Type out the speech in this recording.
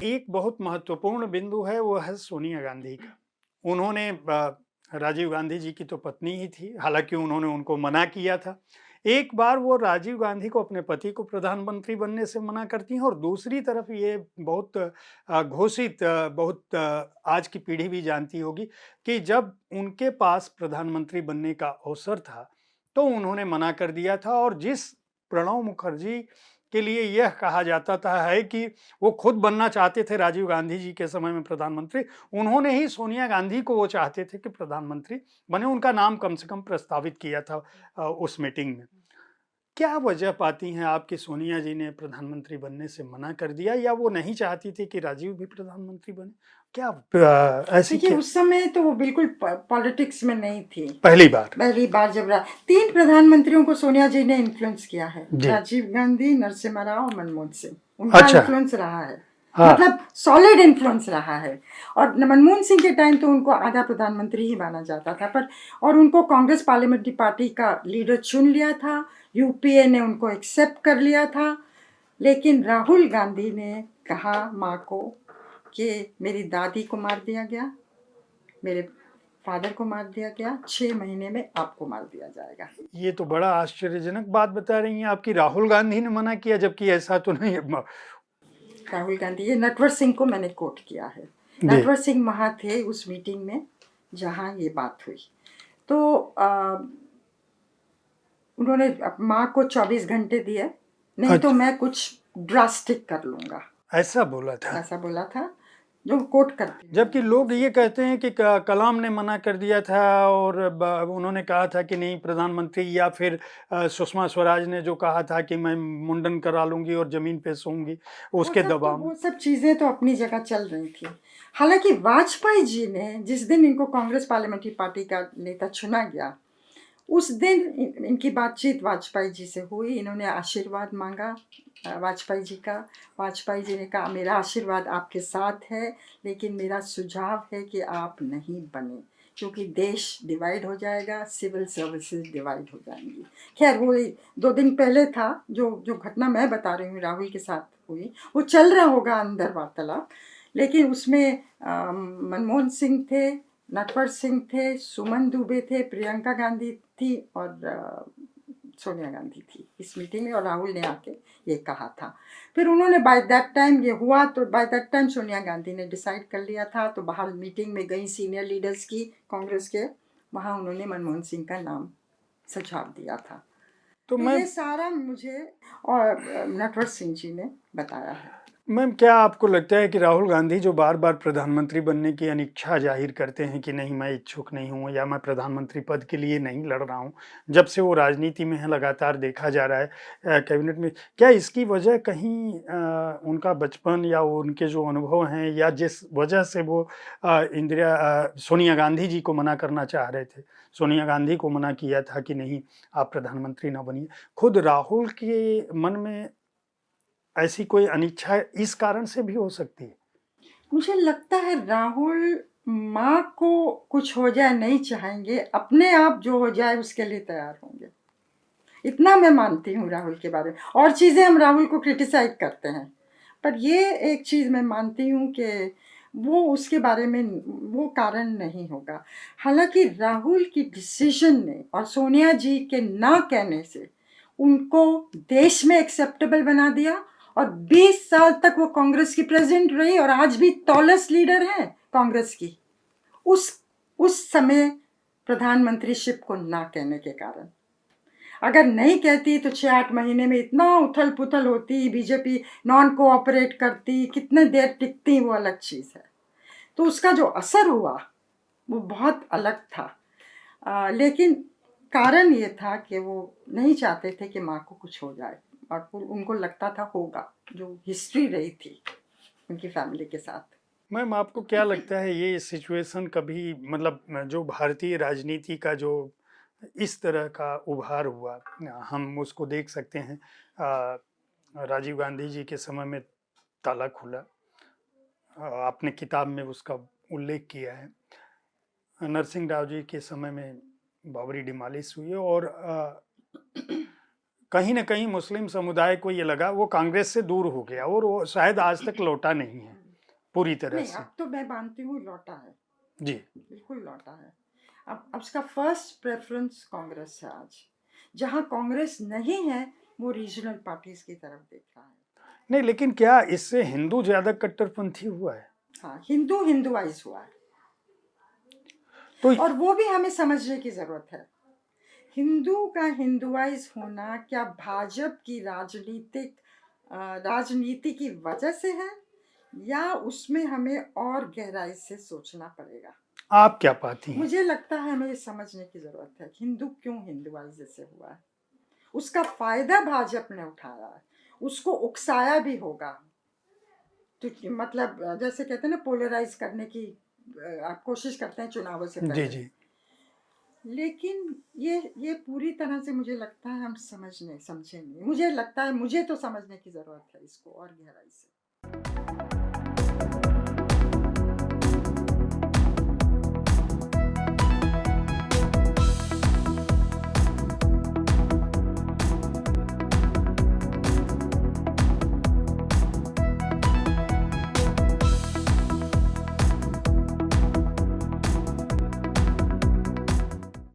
एक बहुत महत्वपूर्ण बिंदु है, वो है सोनिया गांधी का। उन्होंने राजीव गांधी जी की तो पत्नी ही थी, हालाँकि उन्होंने उनको मना किया था। एक बार वो राजीव गांधी को अपने पति को प्रधानमंत्री बनने से मना करती हैं और दूसरी तरफ ये बहुत घोषित बहुत आज की पीढ़ी भी जानती होगी कि जब उनके पास प्रधानमंत्री बनने का अवसर था, तो उन्होंने मना कर दिया था और जिस प्रणब मुखर्जी के लिए यह कहा जाता था है कि वो खुद बनना चाहते थे राजीव गांधी जी के समय में प्रधानमंत्री, उन्होंने ही सोनिया गांधी को वो चाहते थे कि प्रधानमंत्री बने, उनका नाम कम से कम प्रस्तावित किया था उस मीटिंग में। क्या वजह पाती हैं आप कि सोनिया जी ने प्रधानमंत्री बनने से मना कर दिया या वो नहीं चाहती थी कि राजीव भी प्रधानमंत्री बने? क्या ऐसी देखिए, क्या उस समय तो वो बिल्कुल पॉलिटिक्स में नहीं थी। पहली बार? पहली बार जब 3 प्रधानमंत्रियों को सोनिया जी ने इन्फ्लुएंस किया है, जी। राजीव गांधी, नरसिम्हा राव और मनमोहन सिंह। उनका अच्छा। इन्फ्लुएंस रहा है, हाँ। मतलब सॉलिड इन्फ्लुएंस रहा है। और मनमोहन सिंह के टाइम तो उनको आधा प्रधानमंत्री ही माना जाता था, पर और उनको कांग्रेस पार्लियामेंट्री पार्टी का लीडर चुन लिया था, यूपीए ने उनको एक्सेप्ट कर लिया था। लेकिन राहुल गांधी ने कहा माँ को कि मेरी दादी को मार दिया गया, मेरे फादर को मार दिया गया, 6 महीने में आपको मार दिया जाएगा। ये तो बड़ा आश्चर्यजनक बात बता रही हैं आपकी, राहुल गांधी ने मना किया, जबकि ऐसा तो नहीं है। राहुल गांधी, ये नटवर सिंह को मैंने कोट किया है। जी। नटवर सिंह वहाँ थे उस मीटिंग में जहाँ ये बात हुई। तो उन्होंने माँ को 24 घंटे दिए, नहीं तो अच्छा, मैं कुछ ड्रास्टिक कर लूँगा, ऐसा बोला था। ऐसा बोला था, जो कोट करती हूँ मैं जबकि यहाँ लोग से। ये कहते हैं कि कलाम ने मना कर दिया था और उन्होंने कहा था कि नहीं प्रधानमंत्री, या फिर सुषमा स्वराज ने जो कहा था कि मैं मुंडन करा लूंगी और जमीन पे सोऊंगी, उसके दबाव में। वो सब चीज़ें तो अपनी जगह चल रही थी। हालांकि वाजपेयी जी ने जिस दिन इनको कांग्रेस पार्लियामेंट्री पार्टी का नेता चुना गया, उस दिन इनकी बातचीत वाजपेयी जी से हुई। इन्होंने आशीर्वाद मांगा वाजपेयी जी का। वाजपेयी जी ने कहा मेरा आशीर्वाद आपके साथ है, लेकिन मेरा सुझाव है कि आप नहीं बने, क्योंकि देश डिवाइड हो जाएगा, सिविल सर्विसेज डिवाइड हो जाएंगी। खैर वो 2 दिन पहले था, जो जो घटना मैं बता रही हूँ राहुल के साथ हुई, वो चल रहा होगा अंदर वार्तालाप। लेकिन उसमें मनमोहन सिंह थे, नटवर सिंह थे, सुमन दुबे थे, प्रियंका गांधी थी और सोनिया गांधी थी इस मीटिंग में, और राहुल ने आके ये कहा था। फिर उन्होंने बाय दैट टाइम ये हुआ, तो by that time Sonia Gandhi ने डिसाइड कर लिया था, तो बाहर मीटिंग में गई सीनियर लीडर्स की कांग्रेस के, वहाँ उन्होंने मनमोहन सिंह का नाम सुझाव दिया था। तो तो मैं ये सारा मुझे और नटवर सिंह जी ने बताया है। मैम, क्या आपको लगता है कि राहुल गांधी जो बार-बार प्रधानमंत्री बनने की अनिच्छा जाहिर करते हैं कि नहीं मैं इच्छुक नहीं हूँ या मैं प्रधानमंत्री पद के लिए नहीं लड़ रहा हूँ, जब से वो राजनीति में हैं लगातार देखा जा रहा है कैबिनेट में, क्या इसकी वजह कहीं उनका बचपन या उनके जो अनुभव हैं या जिस वजह से वो सोनिया गांधी जी को मना करना चाह रहे थे, सोनिया गांधी को मना किया था कि नहीं आप प्रधानमंत्री ना बनिए, खुद राहुल के मन में ऐसी कोई अनिच्छा इस कारण से भी हो सकती है? मुझे लगता है राहुल माँ को कुछ हो जाए नहीं चाहेंगे, अपने आप जो हो जाए उसके लिए तैयार होंगे। इतना मैं मानती हूँ राहुल के बारे में। और चीज़ें हम राहुल को क्रिटिसाइज करते हैं, पर ये एक चीज़ मैं मानती हूँ कि वो उसके बारे में वो कारण नहीं होगा। हालांकि राहुल की डिसीजन ने और सोनिया जी के ना कहने से उनको देश में एक्सेप्टेबल बना दिया, और 20 साल तक वो कांग्रेस की प्रेसिडेंट रही और आज भी टॉलेस्ट लीडर है कांग्रेस की। उस उस समय प्रधानमंत्रीशिप को ना कहने के कारण, अगर नहीं कहती तो 6-8 महीने में इतना उथल पुथल होती, बीजेपी नॉन कोऑपरेट करती, कितने देर टिकती, वो अलग चीज़ है। तो उसका जो असर हुआ वो बहुत अलग था। लेकिन कारण ये था कि वो नहीं चाहते थे कि माँ को कुछ हो जाए, और उनको लगता था होगा, जो हिस्ट्री रही थी उनकी फैमिली के साथ। मैम, आपको क्या लगता है ये सिचुएशन कभी मतलब जो भारतीय राजनीति का जो इस तरह का उभार हुआ, हम उसको देख सकते हैं राजीव गांधी जी के समय में ताला खुला, आपने किताब में उसका उल्लेख किया है। नरसिंह राव जी के समय में बाबरी डिमालिश हुई और कहीं न कहीं मुस्लिम समुदाय को ये लगा वो कांग्रेस से दूर हो गया और वो शायद आज तक लौटा नहीं है। पूरी तरह नहीं, से। अब तो मैं मानती हूँ लौटा है, जी। बिल्कुल लौटा है। अब उसका फर्स्ट प्रेफरेंस कांग्रेस है आज। जहाँ कांग्रेस नहीं है वो रीजनल पार्टीज की तरफ देख रहा है। नहीं, लेकिन क्या इससे हिंदू ज्यादा कट्टरपंथी हुआ है? हाँ, हिंदू हिंदुआइज हुआ है, तो और वो भी हमें समझने की जरूरत है। हिंदू का हिंदुआइज होना क्या भाजपा की राजनीति की वजह से है, या उसमें हमें और गहराई से सोचना पड़ेगा? आप क्या पाती हैं? मुझे लगता है हमें ये समझने की जरूरत है कि हिंदू क्यों हिंदुआइज जैसे हुआ है। उसका फायदा भाजपा ने उठाया है, उसको उकसाया भी होगा। तो मतलब जैसे कहते हैं ना, पोलराइज करने की आप कोशिश करते हैं चुनावों से जी पहले। जी। लेकिन ये पूरी तरह से मुझे लगता है हम समझे नहीं। मुझे लगता है मुझे तो समझने की जरूरत है इसको और गहराई से।